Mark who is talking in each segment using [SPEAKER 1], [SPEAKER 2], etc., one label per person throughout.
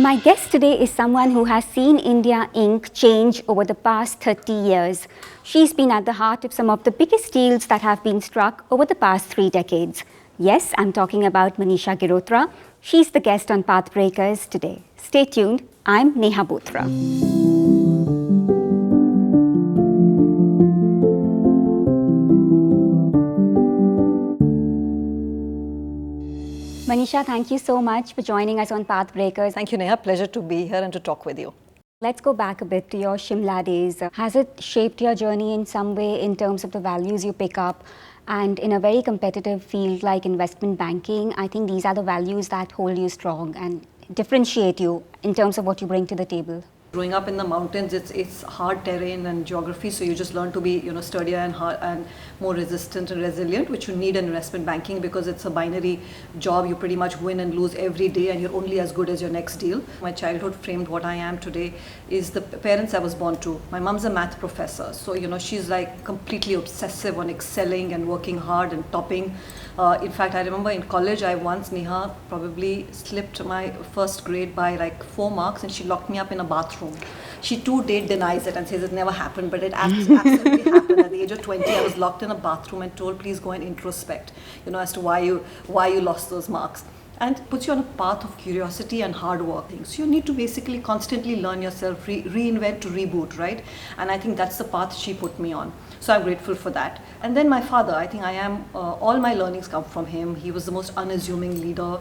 [SPEAKER 1] My guest today is someone who has seen India Inc. change over the past 30 years. She's been at the heart of some of the biggest deals that have been struck over the past 3 decades. Yes, I'm talking about Manisha Girotra. She's the guest on Pathbreakers today. Stay tuned. I'm Neha Bothra. Manisha, thank you so much for joining us on Pathbreakers.
[SPEAKER 2] Thank you, Neha. Pleasure to be here and to talk with you.
[SPEAKER 1] Let's go back a bit to your Shimla days. Has it shaped your journey in some way in terms of the values you pick up? And in a very competitive field like investment banking, I think these are the values that hold you strong and differentiate you in terms of what you bring to the table.
[SPEAKER 2] Growing up in the mountains, it's hard terrain and geography, so you just learn to be sturdier and hard and more resistant and resilient, which you need in investment banking because it's a binary job. You pretty much win and lose every day, and you're only as good as your next deal. My childhood framed what I am today is the parents I was born to. My mom's a math professor, so she's like completely obsessive on excelling and working hard and topping. In fact, I remember in college, I once, Neha, probably slipped my first grade by like 4 marks, and she locked me up in a bathroom. She to date denies it and says it never happened, but it absolutely happened. At the age of 20, I was locked in a bathroom and told, please go and introspect, as to why you lost those marks. And puts you on a path of curiosity and hard work. So you need to basically constantly learn yourself, reinvent to reboot, right? And I think that's the path she put me on. So I'm grateful for that. And then my father, I think all my learnings come from him. He was the most unassuming leader,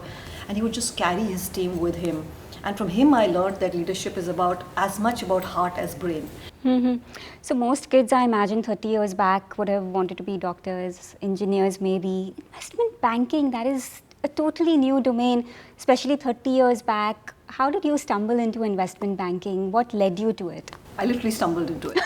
[SPEAKER 2] and he would just carry his team with him. And from him, I learned that leadership is as much about heart as brain.
[SPEAKER 1] Mm-hmm. So most kids, I imagine 30 years back, would have wanted to be doctors, engineers maybe. Investment banking, that is a totally new domain, especially 30 years back. How did you stumble into investment banking? What led you to it?
[SPEAKER 2] I literally stumbled into it.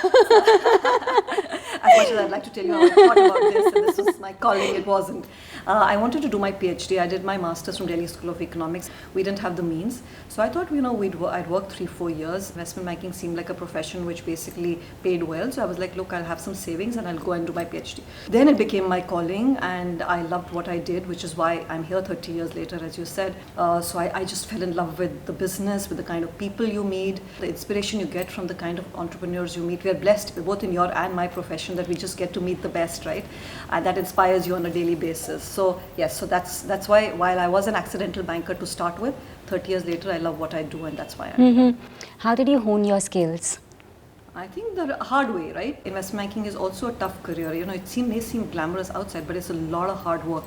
[SPEAKER 2] As much as I'd like to tell you how I thought about this, and this was my calling, it wasn't. I wanted to do my PhD. I did my master's from Delhi School of Economics. We didn't have the means. So I thought, I'd work 3-4 years. Investment banking seemed like a profession which basically paid well. So I was like, look, I'll have some savings and I'll go and do my PhD. Then it became my calling, and I loved what I did, which is why I'm here 30 years later, as you said. So I just fell in love with the business, with the kind of people you meet, the inspiration you get from the kind of entrepreneurs you meet. We are blessed, both in your and my profession, that we just get to meet the best, right? And that inspires you on a daily basis. So yes, so that's why, while I was an accidental banker to start with, 30 years later, I love what I do, and that's why I'm here.
[SPEAKER 1] How did you hone your skills?
[SPEAKER 2] I think the hard way, right? Investment banking is also a tough career. It may seem glamorous outside, but it's a lot of hard work.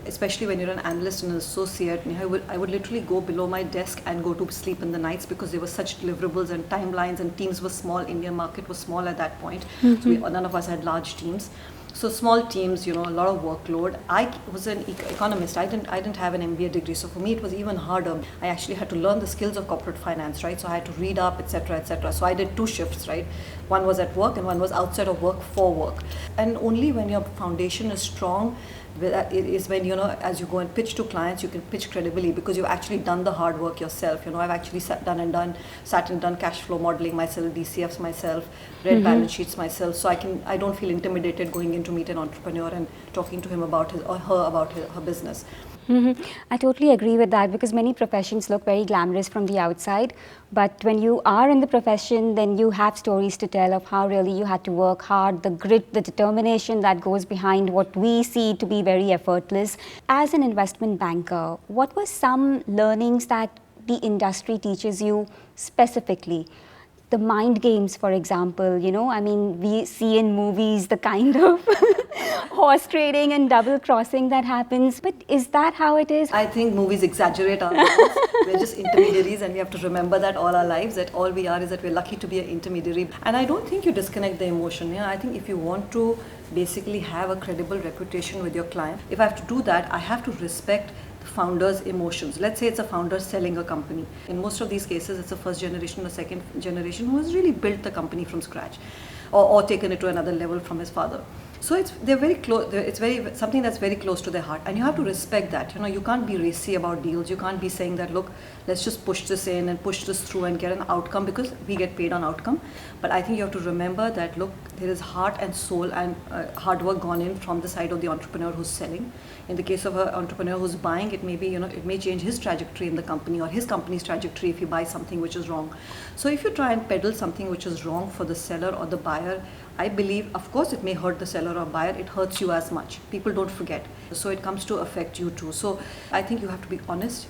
[SPEAKER 2] Especially when you're an analyst and an associate. I would literally go below my desk and go to sleep in the nights because there were such deliverables and timelines, and teams were small. Indian market was small at that point. So none of us had large teams. So small teams, a lot of workload. I was an economist. I didn't have an MBA degree, so for me it was even harder. I actually had to learn the skills of corporate finance, right? So I had to read up, etc., etc. So I did 2 shifts, right? One was at work and one was outside of work for work. And only when your foundation is strong is when, as you go and pitch to clients, you can pitch credibly because you've actually done the hard work yourself. I've actually sat and done cash flow modeling myself, DCFs myself, read balance sheets myself. So I don't feel intimidated going in to meet an entrepreneur and talking to him about her business.
[SPEAKER 1] I totally agree with that, because many professions look very glamorous from the outside, but when you are in the profession, then you have stories to tell of how really you had to work hard, the grit, the determination that goes behind what we see to be very effortless. As an investment banker, what were some learnings that the industry teaches you specifically? The mind games, for example, we see in movies the kind of horse trading and double crossing that happens. But is that how it is?
[SPEAKER 2] I think movies exaggerate our lives. We're just intermediaries, and we have to remember that all our lives, that all we are is that we're lucky to be an intermediary. And I don't think you disconnect the emotion. I think if you want to basically have a credible reputation with your client, if I have to do that, I have to respect founder's emotions. Let's say it's a founder selling a company. In most of these cases, it's a first generation or second generation who has really built the company from scratch. or taken it to another level from his father. So they're very close. It's something that's very close to their heart, and you have to respect that. You can't be racy about deals. You can't be saying that, look, let's just push this in and push this through and get an outcome, because we get paid on outcome. But I think you have to remember that, look, there is heart and soul and hard work gone in from the side of the entrepreneur who's selling. In the case of an entrepreneur who's buying, it may be, it may change his trajectory in the company or his company's trajectory if you buy something which is wrong. So if you try and peddle something which is wrong for the seller or the buyer, I believe, of course, it may hurt the seller or buyer, it hurts you as much. People don't forget. So it comes to affect you too. So I think you have to be honest.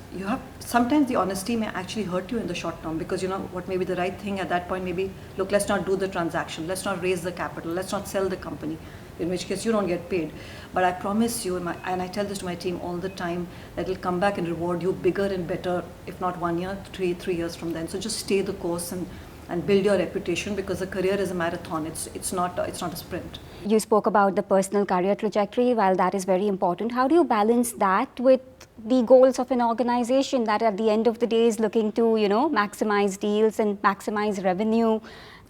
[SPEAKER 2] Sometimes the honesty may actually hurt you in the short term, because what may be the right thing at that point, maybe, look, let's not do the transaction, let's not raise the capital, let's not sell the company, in which case you don't get paid. But I promise you, and I tell this to my team all the time, that it'll come back and reward you bigger and better, if not 1 year, 3 years from then. So just stay the course and build your reputation, because a career is a marathon. It's not a sprint.
[SPEAKER 1] You spoke about the personal career trajectory. While that is very important, how do you balance that with the goals of an organization that at the end of the day is looking to, maximize deals and maximize revenue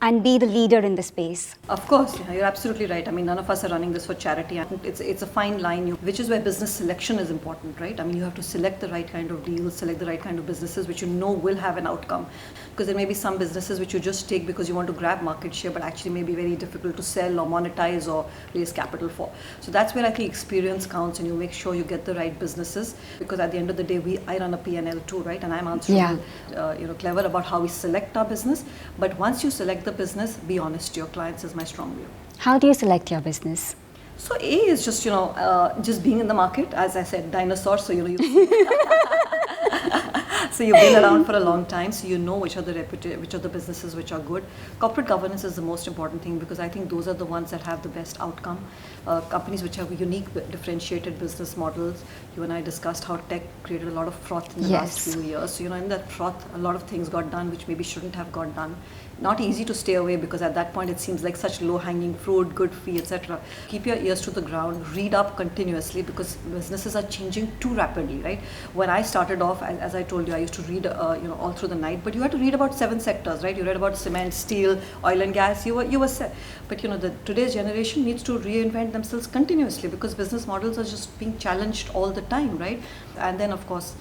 [SPEAKER 1] and be the leader in the space?
[SPEAKER 2] Of course, you're absolutely right. I mean, none of us are running this for charity. It's a fine line, which is where business selection is important, right? I mean, you have to select the right kind of deals, select the right kind of businesses which will have an outcome. Because there may be some businesses which you just take because you want to grab market share, but actually may be very difficult to sell or monetize or raise capital for. So that's where I think experience counts, and you make sure you get the right businesses, because at the end of the day, I run a P&L too, right? And I'm answerable, clever about how we select our business. But once you select the business, be honest to your clients is my strong view.
[SPEAKER 1] How do you select your business?
[SPEAKER 2] So A is just, just being in the market. As I said, dinosaur, so you so you've been around for a long time, so you know which are the businesses which are good. Corporate governance is the most important thing, because I think those are the ones that have the best outcome. Companies which have unique, differentiated business models. You and I discussed how tech created a lot of froth in the last few years. So, in that froth, a lot of things got done which maybe shouldn't have got done. Not easy to stay away, because at that point it seems like such low-hanging fruit, good fee, etc. Keep your ears to the ground, read up continuously, because businesses are changing too rapidly, right? When I started off, as I told you, I used to read, all through the night, but you had to read about 7 sectors, right? You read about cement, steel, oil and gas, you were set. But today's generation needs to reinvent themselves continuously, because business models are just being challenged all the time, right? And then, of course,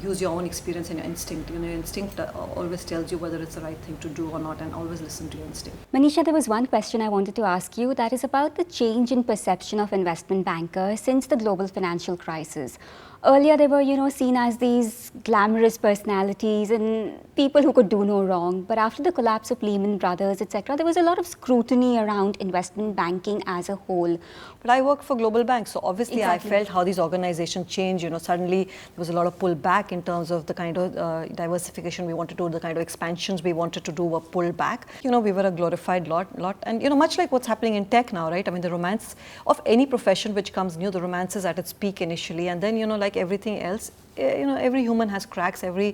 [SPEAKER 2] use your own experience and your instinct. Your instinct always tells you whether it's the right thing to do or not, and always listen to your instinct.
[SPEAKER 1] Manisha, there was one question I wanted to ask you, that is about the change in perception of investment bankers since the global financial crisis. Earlier, they were, seen as these glamorous personalities and people who could do no wrong. But after the collapse of Lehman Brothers, etc., there was a lot of scrutiny around investment banking as a whole.
[SPEAKER 2] But I work for global banks, so obviously I felt how these organizations change. Suddenly there was a lot of pullback in terms of the kind of diversification we wanted to do, the kind of expansions we wanted to do were pulled back. We were a glorified lot, and much like what's happening in tech now, right? I mean, the romance of any profession which comes new, the romance is at its peak initially, and then like everything else, every human has cracks, every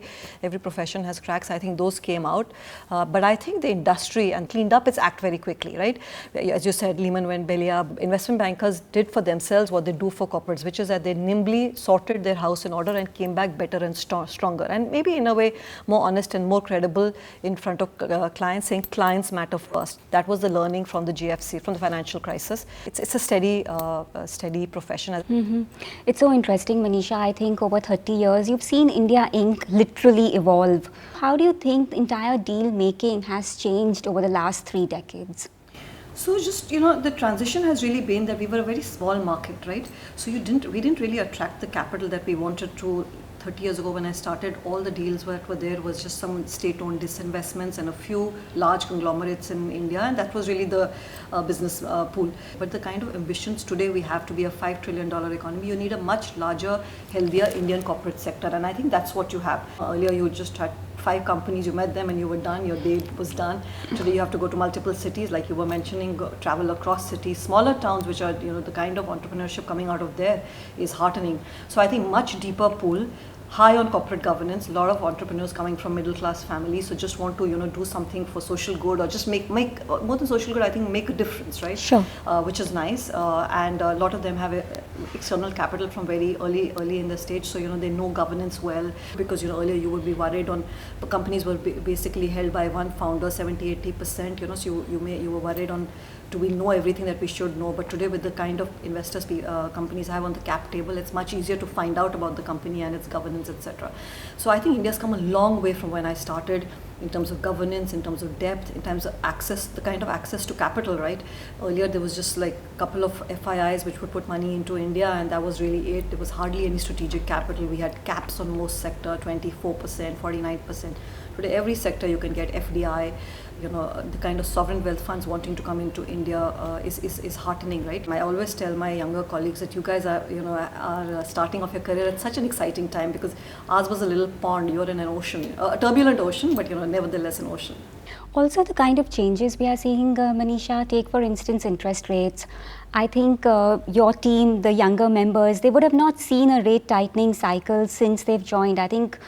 [SPEAKER 2] profession has cracks. I think those came out, but I think the industry and cleaned up its act very quickly, right? As you said, Lehman went belly up. Investment bankers did for themselves what they do for corporates, which is that they nimbly sorted their house in order and came back better and stronger, and maybe in a way more honest and more credible in front of clients, saying clients matter first. That was the learning from the GFC, from the financial crisis. It's a steady profession.
[SPEAKER 1] Mm-hmm. It's so interesting, Manisha. I think over 30 years, you've seen India Inc. literally evolve. How do you think the entire deal making has changed over the last 3 decades?
[SPEAKER 2] So just, the transition has really been that we were a very small market, right? So we didn't really attract the capital that we wanted to. 30 years ago when I started, all the deals that were there was just some state-owned disinvestments and a few large conglomerates in India, and that was really the business pool. But the kind of ambitions today we have to be a $5 trillion economy, you need a much larger, healthier Indian corporate sector, and I think that's what you have. Earlier you just had 5 companies, you met them and you were done, your day was done. Today you have to go to multiple cities, like you were mentioning, travel across cities, smaller towns, which are, the kind of entrepreneurship coming out of there is heartening. So I think much deeper pool, high on corporate governance. A lot of entrepreneurs coming from middle class families, so just want to do something for social good, or just make more than social good. I think make a difference, right?
[SPEAKER 1] Sure.
[SPEAKER 2] Which is nice, and a lot of them have external capital from very early in the stage, so they know governance well, because earlier you would be worried on companies were basically held by one founder 70-80%, so you were worried on, do we know everything that we should know? But today, with the kind of investors companies have on the cap table, it's much easier to find out about the company and its governance, etc. So I think India's come a long way from when I started, in terms of governance, in terms of depth, in terms of access, the kind of access to capital, right? Earlier there was just like a couple of FIIs which would put money into India, and that was really it. There was hardly any strategic capital. We had caps on most sector, 24%, 49%. Today every sector you can get FDI. The kind of sovereign wealth funds wanting to come into India is heartening, right? I always tell my younger colleagues that you guys are starting off your career at such an exciting time, because ours was a little pond, you're in an ocean, a turbulent ocean, but nevertheless an ocean.
[SPEAKER 1] Also, the kind of changes we are seeing, Manisha, take for instance interest rates. I think your team, the younger members, they would have not seen a rate tightening cycle since they've joined. I think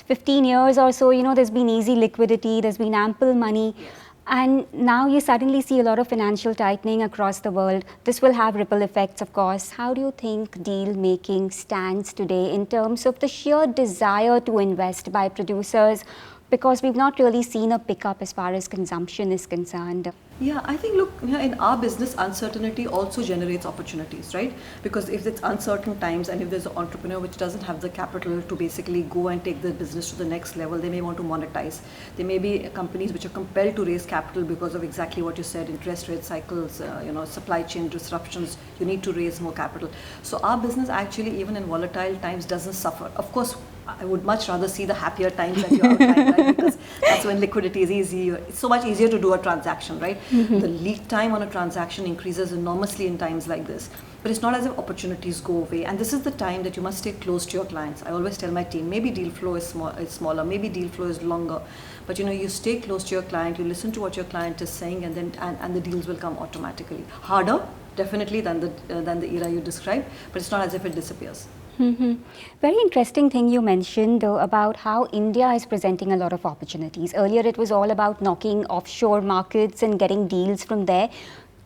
[SPEAKER 1] 15 years or so, there's been easy liquidity, there's been ample money. Yes. And now you suddenly see a lot of financial tightening across the world. This will have ripple effects, of course. How do you think deal making stands today in terms of the sheer desire to invest by producers? Because we've not really seen a pickup as far as consumption is concerned.
[SPEAKER 2] Yeah, I think, look, in our business, uncertainty also generates opportunities, right? Because if it's uncertain times, and if there's an entrepreneur which doesn't have the capital to basically go and take the business to the next level, they may want to monetize. There may be companies which are compelled to raise capital because of exactly what you said, interest rate cycles, supply chain disruptions. You need to raise more capital. So our business actually, even in volatile times, doesn't suffer. Of course, I would much rather see the happier times that you outlined, right? Because that's when liquidity is easy. It's so much easier to do a transaction, right? Mm-hmm. The lead time on a transaction increases enormously in times like this. But it's not as if opportunities go away. And this is the time that you must stay close to your clients. I always tell my team, maybe deal flow is smaller, maybe deal flow is longer. But you stay close to your client, you listen to what your client is saying, and then and the deals will come automatically. Harder, definitely, than the era you described, but it's not as if it disappears.
[SPEAKER 1] Mm-hmm. Very interesting thing you mentioned, though, about how India is presenting a lot of opportunities. Earlier, it was all about knocking offshore markets and getting deals from there.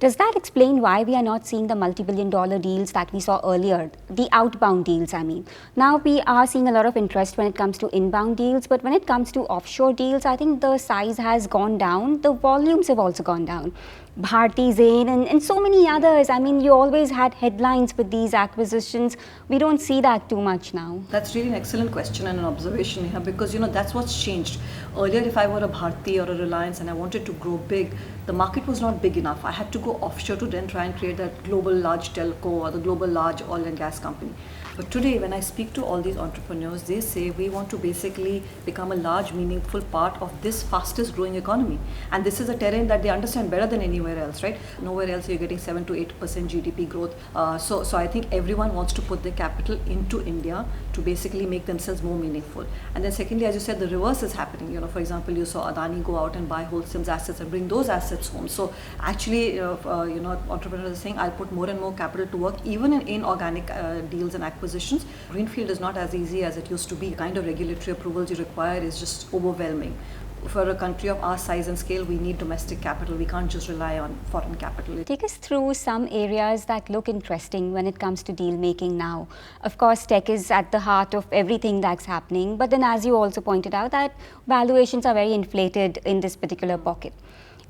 [SPEAKER 1] Does that explain why we are not seeing the multi-billion-dollar deals that we saw earlier, the outbound deals, I mean? Now we are seeing a lot of interest when it comes to inbound deals, but when it comes to offshore deals, I think the size has gone down, the volumes have also gone down. Bharti, Zain, and so many others. I mean, you always had headlines with these acquisitions. We don't see that too much now.
[SPEAKER 2] That's really an excellent question and an observation, Neha, because that's what's changed. Earlier, if I were a Bharti or a Reliance and I wanted to grow big, the market was not big enough. I had to go offshore to then try and create that global large telco or the global large oil and gas company. But today, when I speak to all these entrepreneurs, they say we want to basically become a large, meaningful part of this fastest growing economy. And this is a terrain that they understand better than anywhere else, right? Nowhere else you're getting 7 to 8% GDP growth. So I think everyone wants to put their capital into India to basically make themselves more meaningful. And then secondly, as you said, the reverse is happening. For example, you saw Adani go out and buy Holcim's assets and bring those assets home. So actually, entrepreneurs are saying, I'll put more and more capital to work, even in inorganic deals and acquisitions. Greenfield is not as easy as it used to be. The kind of regulatory approvals you require is just overwhelming. For a country of our size and scale, we need domestic capital. We can't just rely on foreign capital.
[SPEAKER 1] Take us through some areas that look interesting when it comes to deal making now. Of course, tech is at the heart of everything that's happening, but then as you also pointed out, that valuations are very inflated in this particular pocket.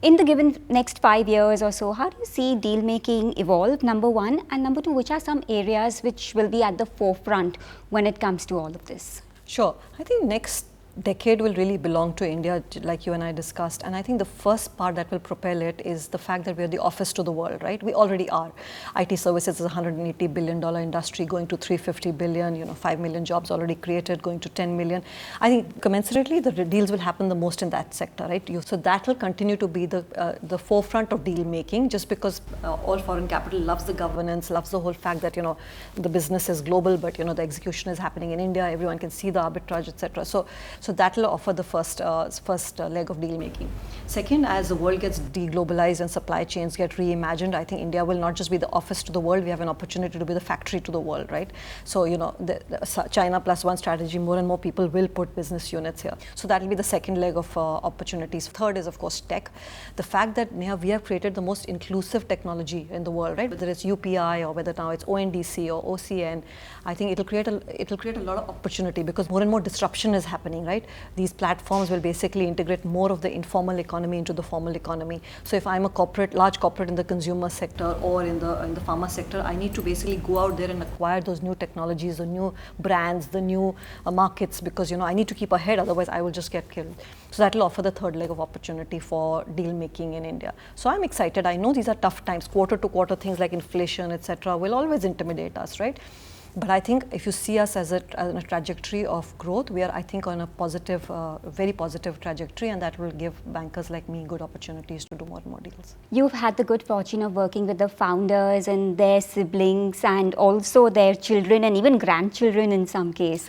[SPEAKER 1] In the given next 5 years or so, how do you see deal making evolve, number one? And number two, which are some areas which will be at the forefront when it comes to all of this?
[SPEAKER 2] Sure. I think next decade will really belong to India, like you and I discussed. And I think the first part that will propel it is the fact that we're the office to the world, right? We already are. IT services is a $180 billion industry going to $350 billion, 5 million jobs already created, going to 10 million. I think commensurately, the deals will happen the most in that sector, right? So that will continue to be the forefront of deal making, just because all foreign capital loves the governance, loves the whole fact that, the business is global, but, the execution is happening in India. Everyone can see the arbitrage, etc. So So that will offer the first leg of deal making. Second, as the world gets deglobalized and supply chains get reimagined, I think India will not just be the office to the world, we have an opportunity to be the factory to the world, right? So, the China plus one strategy, more and more people will put business units here. So that will be the second leg of opportunities. Third is, of course, tech. The fact that, Neha, we have created the most inclusive technology in the world, right? Whether it's UPI or whether now it's ONDC or OCN, I think it'll create a lot of opportunity because more and more disruption is happening, right? These platforms will basically integrate more of the informal economy into the formal economy. So if I'm a large corporate in the consumer sector or in the pharma sector, I need to basically go out there and acquire those new technologies, the new brands, the new markets, because I need to keep ahead, otherwise I will just get killed. So that will offer the third leg of opportunity for deal making in India. So I'm excited. I know these are tough times. Quarter to quarter things like inflation, etc., will always intimidate us, right? But I think if you see us as a trajectory of growth, we are, I think, on a positive, very positive trajectory, and that will give bankers like me good opportunities to do more and more deals.
[SPEAKER 1] You've had the good fortune of working with the founders and their siblings and also their children and even grandchildren in some case.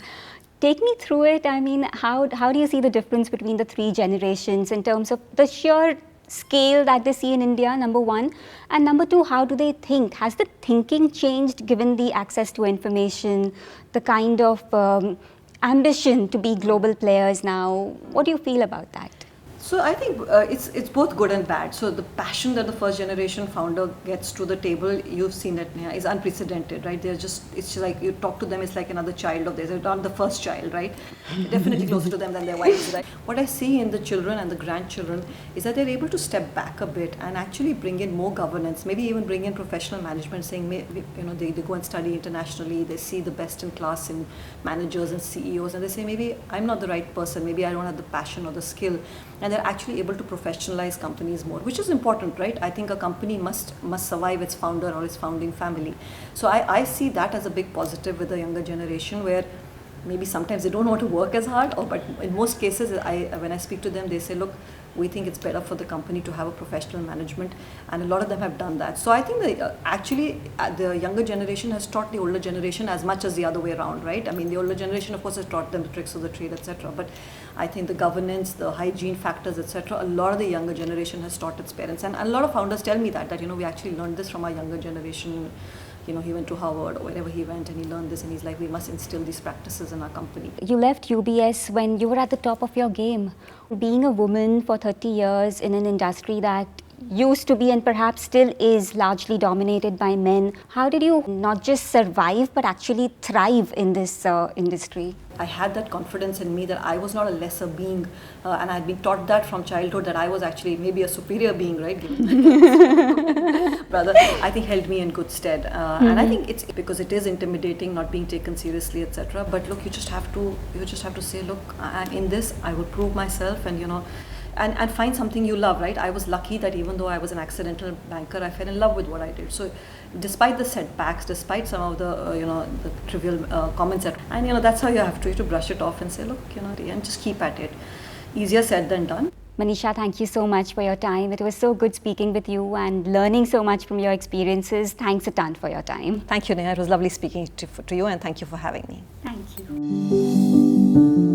[SPEAKER 1] Take me through it. I mean, how do you see the difference between the three generations in terms of the sheer scale that they see in India, number one, and number two, how do they think? Has the thinking changed given the access to information, the kind of ambition to be global players now? What do you feel about that?
[SPEAKER 2] So I think it's both good and bad. So the passion that the first generation founder gets to the table, you've seen it, Neha, is unprecedented, right? It's just like you talk to them, it's like another child of theirs. They're not the first child, right? Definitely closer to them than their wives, right? What I see in the children and the grandchildren is that they're able to step back a bit and actually bring in more governance, maybe even bring in professional management, saying, they go and study internationally, they see the best in class in managers and CEOs, and they say, maybe I'm not the right person, maybe I don't have the passion or the skill. And they're actually able to professionalize companies more, which is important, right? I think a company must survive its founder or its founding family. So I see that as a big positive with the younger generation, where maybe sometimes they don't want to work as hard, but in most cases, when I speak to them, they say, look, we think it's better for the company to have a professional management, and a lot of them have done that. So I think the younger generation has taught the older generation as much as the other way around, right? I mean, the older generation, of course, has taught them the tricks of the trade, etc. But I think the governance, the hygiene factors, etc., a lot of the younger generation has taught its parents, and a lot of founders tell me that we actually learned this from our younger generation. He went to Harvard or wherever he went and he learned this, and he's like, we must instill these practices in our company.
[SPEAKER 1] You left UBS when you were at the top of your game. Being a woman for 30 years in an industry that used to be and perhaps still is largely dominated by men, how did you not just survive but actually thrive in this industry?
[SPEAKER 2] I had that confidence in me that I was not a lesser being, and I had been taught that from childhood, that I was actually maybe a superior being, right? Brother, I think held me in good stead, and I think it's because it is intimidating, not being taken seriously, etc. But look, you just have to say, look, I'm in this. I will prove myself, and and find something you love, right? I was lucky that even though I was an accidental banker, I fell in love with what I did. So despite the setbacks, despite some of the the trivial comments, and that's how you have to brush it off and say, look, and just keep at it. Easier said than done.
[SPEAKER 1] Manisha, thank you so much for your time. It was so good speaking with you and learning so much from your experiences. Thanks a ton for your time.
[SPEAKER 2] Thank you, Neha. It was lovely speaking to you, and thank you for having me.
[SPEAKER 1] Thank you.